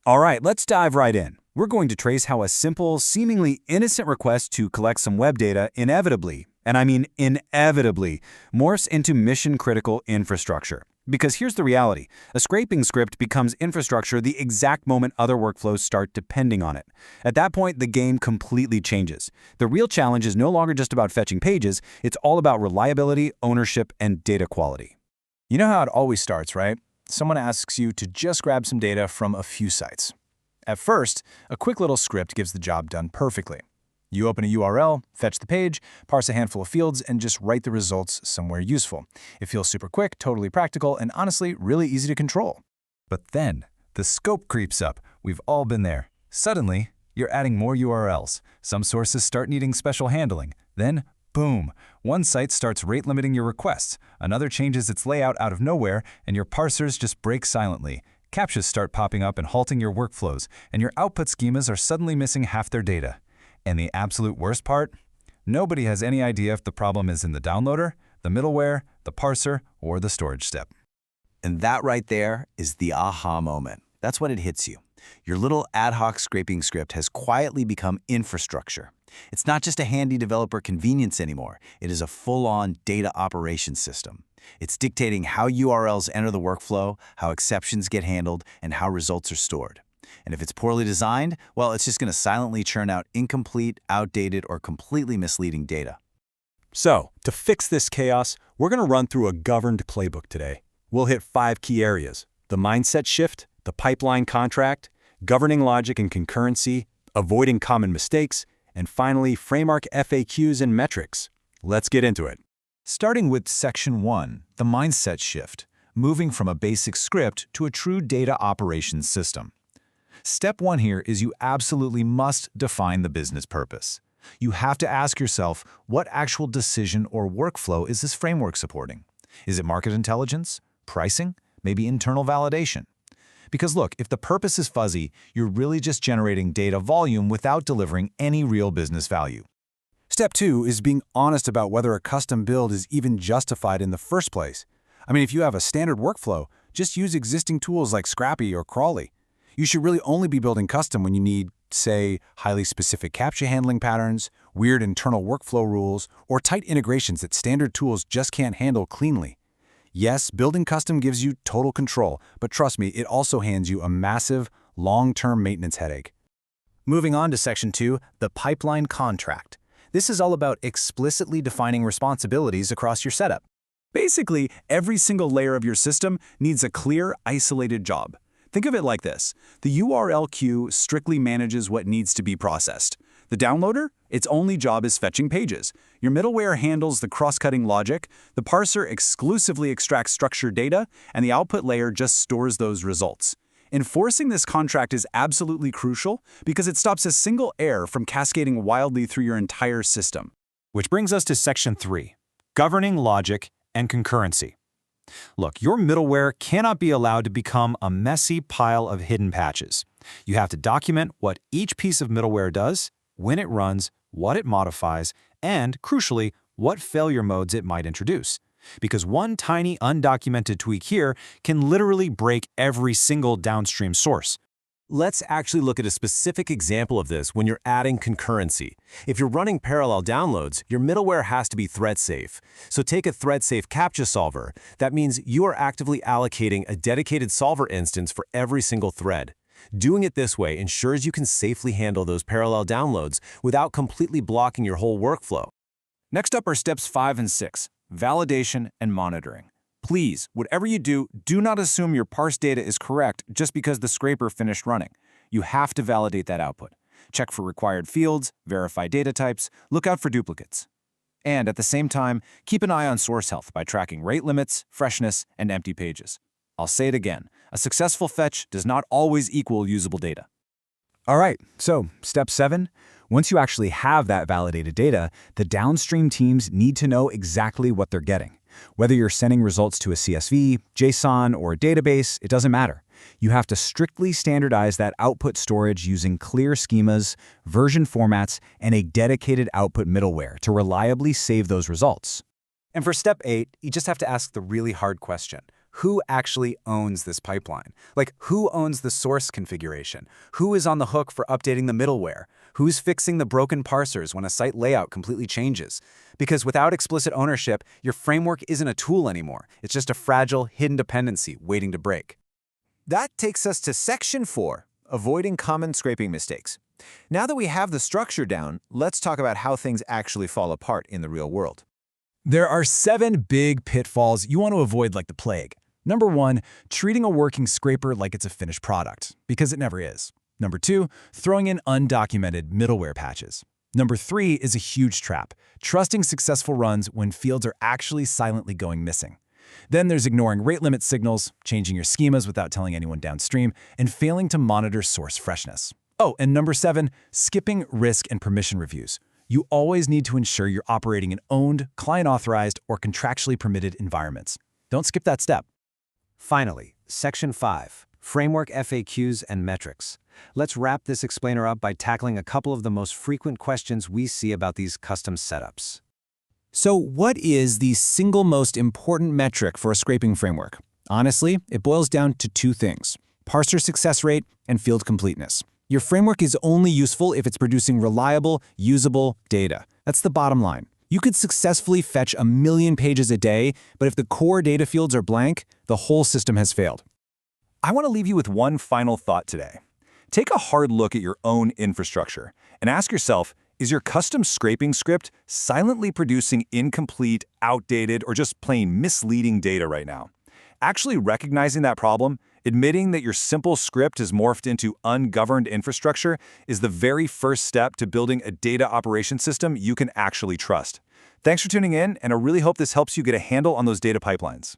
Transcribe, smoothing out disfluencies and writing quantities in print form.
All right, let's dive right in. We're going to trace how a simple, seemingly innocent request to collect some web data inevitably, and I mean inevitably, morphs into mission-critical infrastructure. Because here's the reality. A scraping script becomes infrastructure the exact moment other workflows start depending on it. At that point, the game completely changes. The real challenge is no longer just about fetching pages, it's all about reliability, ownership, and data quality. You know how it always starts, right? Someone asks you to just grab some data from a few sites. At first, a quick little script gives the job done perfectly. You open a URL, fetch the page, parse a handful of fields, and just write the results somewhere useful. It feels super quick, totally practical, and honestly, really easy to control. But then, the scope creeps up. We've all been there. Suddenly, you're adding more URLs. Some sources start needing special handling. Then, boom, one site starts rate limiting your requests. Another changes its layout out of nowhere, and your parsers just break silently. CAPTCHAs start popping up and halting your workflows, and your output schemas are suddenly missing half their data. And the absolute worst part? Nobody has any idea if the problem is in the downloader, the middleware, the parser, or the storage step. And that right there is the aha moment. That's when it hits you. Your little ad hoc scraping script has quietly become infrastructure. It's not just a handy developer convenience anymore. It is a full-on data operations system. It's dictating how URLs enter the workflow, how exceptions get handled, and how results are stored. And if it's poorly designed, well, it's just going to silently churn out incomplete, outdated, or completely misleading data. So, to fix this chaos, we're going to run through a governed playbook today. We'll hit 5 key areas: the mindset shift, the pipeline contract, governing logic and concurrency, avoiding common mistakes, and finally, framework FAQs and metrics. Let's get into it. Starting with Section 1, the mindset shift, moving from a basic script to a true data operations system. Step 1 here is you absolutely must define the business purpose. You have to ask yourself, what actual decision or workflow is this framework supporting? Is it market intelligence, pricing, maybe internal validation? Because look, if the purpose is fuzzy, you're really just generating data volume without delivering any real business value. Step 2 is being honest about whether a custom build is even justified in the first place. I mean, if you have a standard workflow, just use existing tools like Scrappy or Crawly. You should really only be building custom when you need, say, highly specific CAPTCHA handling patterns, weird internal workflow rules, or tight integrations that standard tools just can't handle cleanly. Yes, building custom gives you total control, but trust me, it also hands you a massive, long-term maintenance headache. Moving on to Section 2, the pipeline contract. This is all about explicitly defining responsibilities across your setup. Basically, every single layer of your system needs a clear, isolated job. Think of it like this. The URL queue strictly manages what needs to be processed. The downloader, its only job is fetching pages. Your middleware handles the cross-cutting logic, the parser exclusively extracts structured data, and the output layer just stores those results. Enforcing this contract is absolutely crucial because it stops a single error from cascading wildly through your entire system. Which brings us to Section 3, governing logic and concurrency. Look, your middleware cannot be allowed to become a messy pile of hidden patches. You have to document what each piece of middleware does, when it runs, what it modifies, and, crucially, what failure modes it might introduce. Because one tiny undocumented tweak here can literally break every single downstream source. Let's actually look at a specific example of this when you're adding concurrency. If you're running parallel downloads, your middleware has to be thread-safe. So take a thread-safe CAPTCHA solver. That means you are actively allocating a dedicated solver instance for every single thread. Doing it this way ensures you can safely handle those parallel downloads without completely blocking your whole workflow. Next up are steps 5 and 6, validation and monitoring. Please, whatever you do, do not assume your parsed data is correct just because the scraper finished running. You have to validate that output. Check for required fields, verify data types, look out for duplicates. And at the same time, keep an eye on source health by tracking rate limits, freshness, and empty pages. I'll say it again, a successful fetch does not always equal usable data. All right, so step 7. Once you actually have that validated data, the downstream teams need to know exactly what they're getting. Whether you're sending results to a CSV, JSON, or a database, it doesn't matter. You have to strictly standardize that output storage using clear schemas, version formats, and a dedicated output middleware to reliably save those results. And for step 8, you just have to ask the really hard question. who actually owns this pipeline. Like, who owns the source configuration? Who is on the hook for updating the middleware? Who's fixing the broken parsers when a site layout completely changes? Because without explicit ownership, your framework isn't a tool anymore. It's just a fragile, hidden dependency waiting to break. That takes us to Section 4, avoiding common scraping mistakes. Now that we have the structure down, let's talk about how things actually fall apart in the real world. There are 7 big pitfalls you want to avoid like the plague. Number 1, treating a working scraper like it's a finished product, because it never is. Number 2, throwing in undocumented middleware patches. Number 3 is a huge trap, trusting successful runs when fields are actually silently going missing. Then there's ignoring rate limit signals, changing your schemas without telling anyone downstream, and failing to monitor source freshness. Oh, and number 7, skipping risk and permission reviews. You always need to ensure you're operating in owned, client-authorized, or contractually permitted environments. Don't skip that step. Finally, Section 5, Framework FAQs and Metrics. Let's wrap this explainer up by tackling a couple of the most frequent questions we see about these custom setups. So what is the single most important metric for a scraping framework? Honestly, it boils down to 2 things: parser success rate and field completeness. Your framework is only useful if it's producing reliable, usable data. That's the bottom line. You could successfully fetch 1 million pages a day, but if the core data fields are blank, the whole system has failed. I want to leave you with one final thought today. Take a hard look at your own infrastructure and ask yourself, is your custom scraping script silently producing incomplete, outdated, or just plain misleading data right now? Actually recognizing that problem, admitting that your simple script is morphed into ungoverned infrastructure, is the very first step to building a data operation system you can actually trust. Thanks for tuning in, and I really hope this helps you get a handle on those data pipelines.